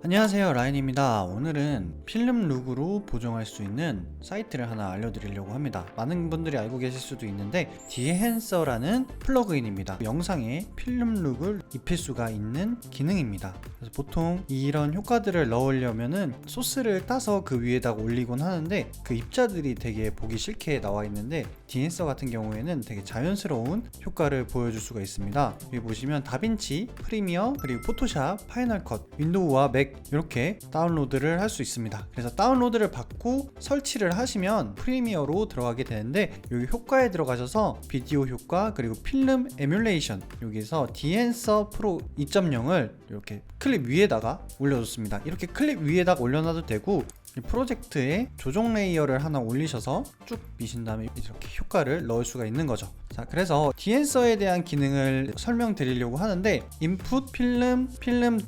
안녕하세요, 라인입니다. 오늘은 필름 룩으로 보정할 수 있는 사이트를 하나 알려드리려고 합니다. 많은 분들이 알고 계실 수도 있는데 디엔서라는 플러그인입니다. 영상에 필름 룩을 입힐 수가 있는 기능입니다. 그래서 보통 이런 효과들을 넣으려면은 소스를 따서 그 위에다가 올리곤 하는데 그 입자들이 되게 보기 싫게 나와 있는데 디엔서 같은 경우에는 되게 자연스러운 효과를 보여줄 수가 있습니다. 여기 보시면 다빈치, 프리미어, 그리고 포토샵, 파이널 컷, 윈도우와 맥 이렇게 다운로드를 할 수 있습니다. 그래서 다운로드를 받고 설치를 하시면 프리미어로 들어가게 되는데 여기 효과에 들어가셔서 비디오 효과 그리고 필름 에뮬레이션 여기서 디엔서 프로 2.0을 이렇게 클립 위에다가 올려줬습니다. 이렇게 클립 위에다가 올려놔도 되고 이 프로젝트에 조정 레이어를 하나 올리셔서 쭉 미신 다음에 이렇게 효과를 넣을 수가 있는 거죠. 자, 그래서 디엔서에 대한 기능을 설명드리려고 하는데 인풋, 필름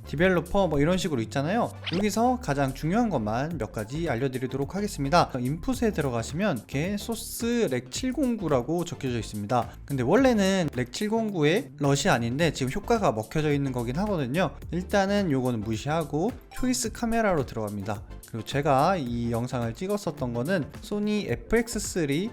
디벨로퍼 뭐 이런 식으로 있잖아요. 여기서 가장 중요한 것만 몇 가지 알려드리도록 하겠습니다. 인풋에 들어가시면 이렇게 소스 렉 709라고 적혀져 있습니다. 근데 원래는 렉 709의 럿이 아닌데 지금 효과가 먹혀져 있는 거긴 하거든요. 일단은 요거는 무시하고 초이스 카메라로 들어갑니다. 그리고 제가 이 영상을 찍었었던 거는 소니 FX3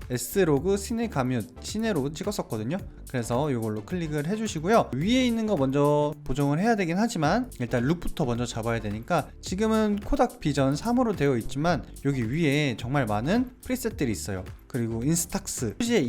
S로그 시네로 찍었었거든요. 그래서 이걸로 클릭을 해주시고요. 위에 있는 거 먼저 보정을 해야 되긴 하지만 일단 룩부터 먼저 잡아야 되니까 지금은 코닥 비전 3으로 되어 있지만 여기 위에 정말 많은 프리셋들이 있어요. 그리고 인스탁스, 후지의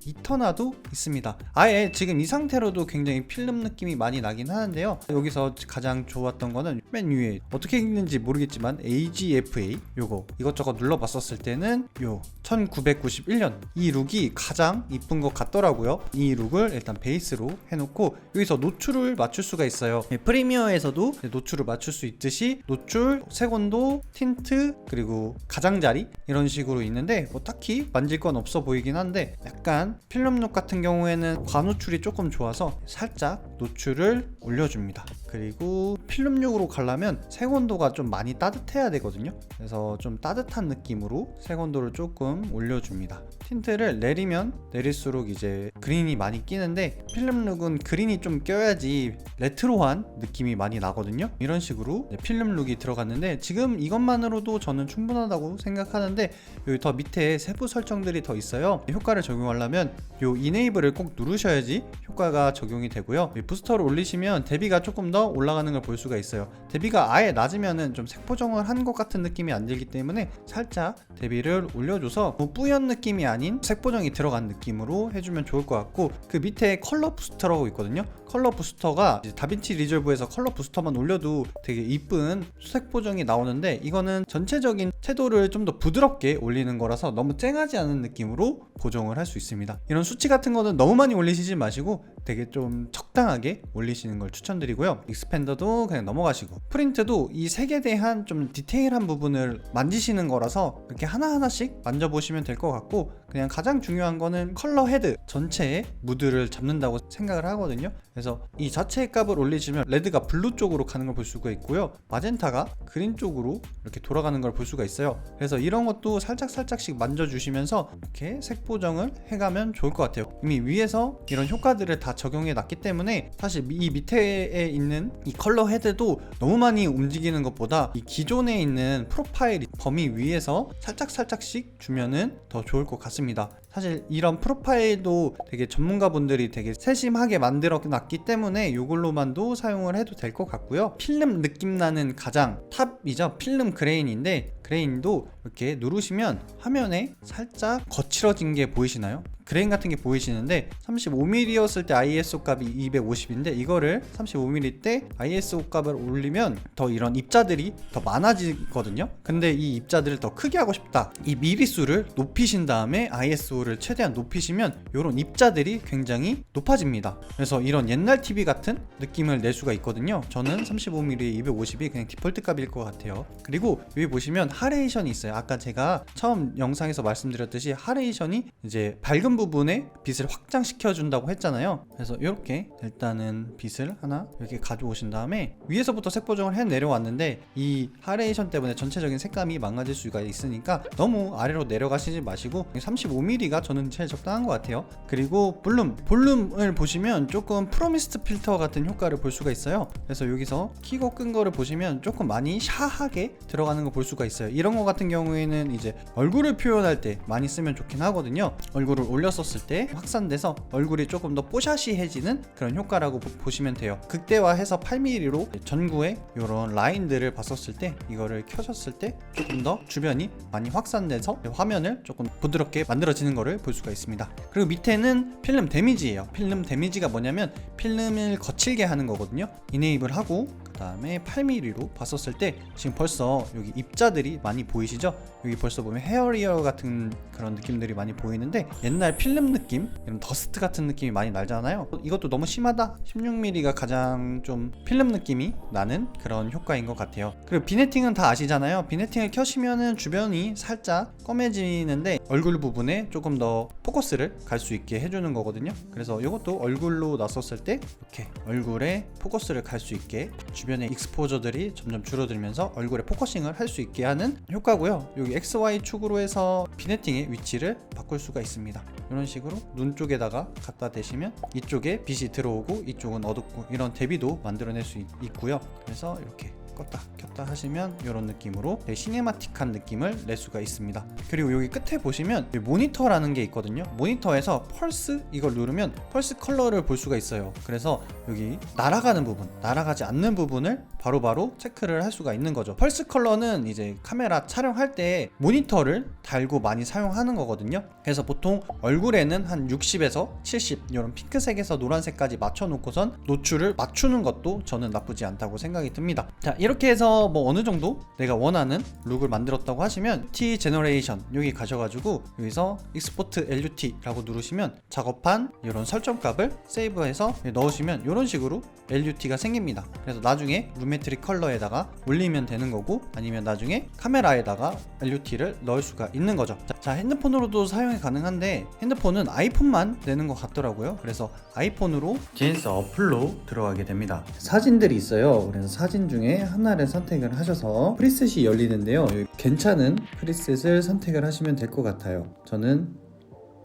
이터나도 있습니다. 아예 지금 이 상태로도 굉장히 필름 느낌이 많이 나긴 하는데요. 여기서 가장 좋았던 거는 맨 위에 어떻게 읽는지 모르겠지만 AGFA 요거 이것저것 눌러봤었을 때는 요 1991년 이 룩이 가장 이쁜 것 같더라고요. 이 룩을 일단 베이스로 해놓고 여기서 노출을 맞출 수가 있어요. 프리미어에서도 노출을 맞출 수 있듯이 노출, 색온도, 틴트 그리고 가장자리 이런 식으로 있는데 뭐 딱히 만질 건 없어 보이긴 한데 약간 필름룩 같은 경우에는 과노출이 조금 좋아서 살짝 노출을 올려줍니다. 그리고 필름룩으로 가려면 색온도가 좀 많이 따뜻해야 되거든요. 그래서 좀 따뜻한 느낌으로 색온도를 조금 올려줍니다. 틴트를 내리면 내릴수록 이제 그린이 많이 끼는데 필름룩은 그린이 좀 껴야지 레트로한 느낌이 많이 나거든요. 이런 식으로 필름룩이 들어갔는데 지금 이것만으로도 저는 충분하다고 생각하는데 여기 더 밑에 세부 설정들이 더 있어요. 효과를 적용하려면 요 이네이블을 꼭 누르셔야지 효과가 적용이 되고요. 부스터를 올리시면 대비가 조금 더 올라가는 걸 볼 수가 있어요. 대비가 아예 낮으면은 좀 색보정을 한 것 같은 느낌이 안 들기 때문에 살짝 대비를 올려줘서 뭐 뿌연 느낌이 아닌 색보정이 들어간 느낌으로 해주면 좋을 것 같고 그 밑에 컬러 부스터라고 있거든요. 컬러 부스터가 다빈치 리졸브에서 컬러 부스터만 올려도 되게 이쁜 색 보정이 나오는데 이거는 전체적인 채도를 좀 더 부드럽게 올리는 거라서 너무 쨍하지 않은 느낌으로 보정을 할 수 있습니다. 이런 수치 같은 거는 너무 많이 올리시지 마시고 되게 좀 적당하게 올리시는 걸 추천드리고요. 익스펜더도 그냥 넘어가시고 프린트도 이 색에 대한 좀 디테일한 부분을 만지시는 거라서 이렇게 하나하나씩 만져보시면 될 것 같고 그냥 가장 중요한 거는 컬러 헤드 전체의 무드를 잡는다고 생각을 하거든요. 그래서 이 자체의 값을 올리시면 레드가 블루 쪽으로 가는 걸 볼 수가 있고요. 마젠타가 그린 쪽으로 이렇게 돌아가는 걸 볼 수가 있어요. 그래서 이런 것도 살짝씩 만져주시면서 이렇게 색 보정을 해가면 좋을 것 같아요. 이미 위에서 이런 효과들을 다 적용해 놨기 때문에 사실 이 밑에 있는 이 컬러 헤드도 너무 많이 움직이는 것보다 이 기존에 있는 프로파일 범위 위에서 살짝씩 주면은 더 좋을 것 같습니다. 사실 이런 프로파일도 되게 전문가분들이 되게 세심하게 만들어 놨기 때문에 이걸로만도 사용을 해도 될 것 같고요. 필름 느낌 나는 가장 탑이죠. 필름 그레인인데 그레인도 이렇게 누르시면 화면에 살짝 거칠어진 게 보이시나요? 그레인 같은 게 보이시는데 35mm였을 때 ISO 값이 250인데 이거를 35mm 때 ISO 값을 올리면 더 이런 입자들이 더 많아지거든요. 근데 이 입자들을 더 크게 하고 싶다. 이 미리수를 높이신 다음에 ISO를 최대한 높이시면 이런 입자들이 굉장히 높아집니다. 그래서 이런 옛날 TV 같은 느낌을 낼 수가 있거든요. 저는 35mm에 250이 그냥 디폴트 값일 것 같아요. 그리고 여기 보시면 하레이션이 있어요. 아까 제가 처음 영상에서 말씀드렸듯이 하레이션이 이제 밝은 부분에 빛을 확장시켜 준다고 했잖아요. 그래서 이렇게 일단은 빛을 하나 이렇게 가져오신 다음에 위에서부터 색 보정을 해 내려왔는데 이 하레이션 때문에 전체적인 색감이 망가질 수가 있으니까 너무 아래로 내려가시지 마시고 35mm가 저는 제일 적당한 것 같아요. 그리고 볼륨을 보시면 조금 프로미스트 필터 같은 효과를 볼 수가 있어요. 그래서 여기서 키고 끈 거를 보시면 조금 많이 샤하게 들어가는 거 볼 수가 있어요. 이런 거 같은 경우에는 이제 얼굴을 표현할 때 많이 쓰면 좋긴 하거든요. 얼굴을 올렸었을 때 확산돼서 얼굴이 조금 더 뽀샤시해지는 그런 효과라고 보시면 돼요. 극대화해서 8mm로 전구에 이런 라인들을 봤었을 때 이거를 켜졌을 때 조금 더 주변이 많이 확산돼서 화면을 조금 부드럽게 만들어지는 거를 볼 수가 있습니다. 그리고 밑에는 필름 데미지예요. 필름 데미지가 뭐냐면 필름을 거칠게 하는 거거든요. 이네이블 하고 그 다음에 8mm로 봤었을 때 지금 벌써 여기 입자들이 많이 보이시죠? 여기 벌써 보면 헤어리어 같은 그런 느낌들이 많이 보이는데 옛날 필름 느낌, 이런 더스트 같은 느낌이 많이 나잖아요. 이것도 너무 심하다. 16mm가 가장 좀 필름 느낌이 나는 그런 효과인 것 같아요. 그리고 비네팅은 다 아시잖아요. 비네팅을 켜시면은 주변이 살짝 검해지는데 얼굴 부분에 조금 더 포커스를 갈 수 있게 해주는 거거든요. 그래서 이것도 얼굴로 놨었을 때 이렇게 얼굴에 포커스를 갈 수 있게 주변의 익스포저들이 점점 줄어들면서 얼굴에 포커싱을 할 수 있게 하는 효과고요. 여기 XY 축으로 해서 비네팅의 위치를 바꿀 수가 있습니다. 이런 식으로 눈 쪽에다가 갖다 대시면 이쪽에 빛이 들어오고 이쪽은 어둡고 이런 대비도 만들어낼 수 있고요. 그래서 이렇게 껐다 켰다 하시면 이런 느낌으로 시네마틱한 느낌을 낼 수가 있습니다. 그리고 여기 끝에 보시면 모니터라는 게 있거든요. 모니터에서 펄스 이걸 누르면 펄스 컬러를 볼 수가 있어요. 그래서 여기 날아가는 부분, 날아가지 않는 부분을 바로바로 체크를 할 수가 있는 거죠. 펄스 컬러는 이제 카메라 촬영할 때 모니터를 달고 많이 사용하는 거거든요. 그래서 보통 얼굴에는 한 60에서 70 이런 핑크색에서 노란색까지 맞춰 놓고선 노출을 맞추는 것도 저는 나쁘지 않다고 생각이 듭니다. 자, 이렇게 해서 뭐 어느 정도 내가 원하는 룩을 만들었다고 하시면 T 제너레이션 여기 가셔가지고 여기서 익스포트 LUT 라고 누르시면 작업한 이런 설정값을 세이브해서 넣으시면 이런 식으로 LUT가 생깁니다. 그래서 나중에 루메트릭 컬러에다가 올리면 되는 거고 아니면 나중에 카메라에다가 LUT를 넣을 수가 있는 거죠. 자, 핸드폰으로도 사용이 가능한데 핸드폰은 아이폰만 되는 것 같더라고요. 그래서 아이폰으로 디엔스 어플로 들어가게 됩니다. 사진들이 있어요. 그래서 사진 중에 하나를 선택을 하셔서 프리셋이 열리는데요. 괜찮은 프리셋을 선택을 하시면 될 것 같아요. 저는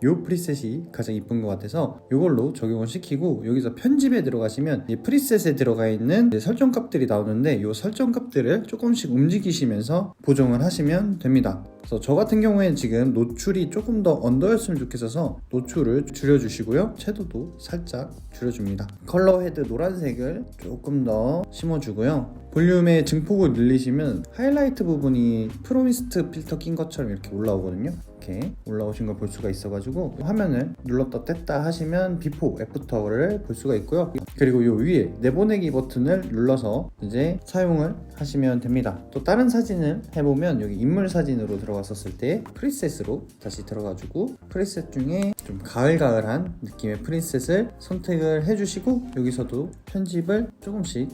이 프리셋이 가장 이쁜 것 같아서 이걸로 적용을 시키고 여기서 편집에 들어가시면 이 프리셋에 들어가 있는 설정값들이 나오는데 이 설정값들을 조금씩 움직이시면서 보정을 하시면 됩니다. 그래서 저 같은 경우에는 지금 노출이 조금 더 언더였으면 좋겠어서 노출을 줄여주시고요. 채도도 살짝 줄여줍니다. 컬러 헤드 노란색을 조금 더 심어주고요. 볼륨의 증폭을 늘리시면 하이라이트 부분이 프로미스트 필터 낀 것처럼 이렇게 올라오거든요. 이렇게 올라오신 걸 볼 수가 있어가지고 화면을 눌렀다 뗐다 하시면 비포, 애프터를 볼 수가 있고요. 그리고 이 위에 내보내기 버튼을 눌러서 이제 사용을 하시면 됩니다. 또 다른 사진을 해보면 여기 인물 사진으로 들어갔었을 때 프리셋으로 다시 들어가지고 프리셋 중에 좀 가을가을한 느낌의 프리셋을 선택을 해주시고 여기서도 편집을 조금씩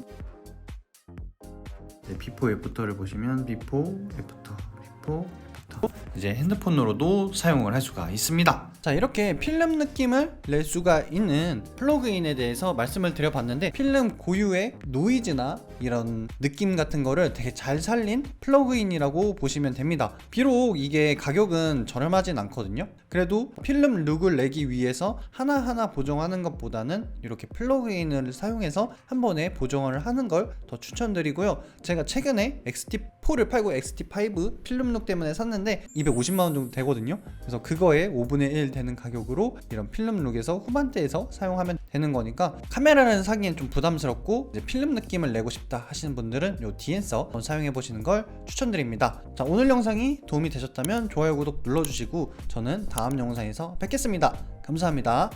비포 애프터를 보시면 비포 애프터 이제 핸드폰으로도 사용을 할 수가 있습니다. 자, 이렇게 필름 느낌을 낼 수가 있는 플러그인에 대해서 말씀을 드려봤는데 필름 고유의 노이즈나 이런 느낌 같은 거를 되게 잘 살린 플러그인이라고 보시면 됩니다. 비록 이게 가격은 저렴하진 않거든요. 그래도 필름 룩을 내기 위해서 하나하나 보정하는 것보다는 이렇게 플러그인을 사용해서 한 번에 보정을 하는 걸 더 추천드리고요. 제가 최근에 XT4를 팔고 XT5 필름 룩 때문에 샀는데 250만원 정도 되거든요. 그래서 그거에 5분의 1 되는 가격으로 이런 필름 룩에서 후반대에서 사용하면 되는 거니까 카메라를 사기엔 좀 부담스럽고 이제 필름 느낌을 내고 싶다 하시는 분들은 이 디엔서 한번 사용해 보시는 걸 추천드립니다. 자, 오늘 영상이 도움이 되셨다면 좋아요 구독 눌러주시고 저는 다음 영상에서 뵙겠습니다. 감사합니다.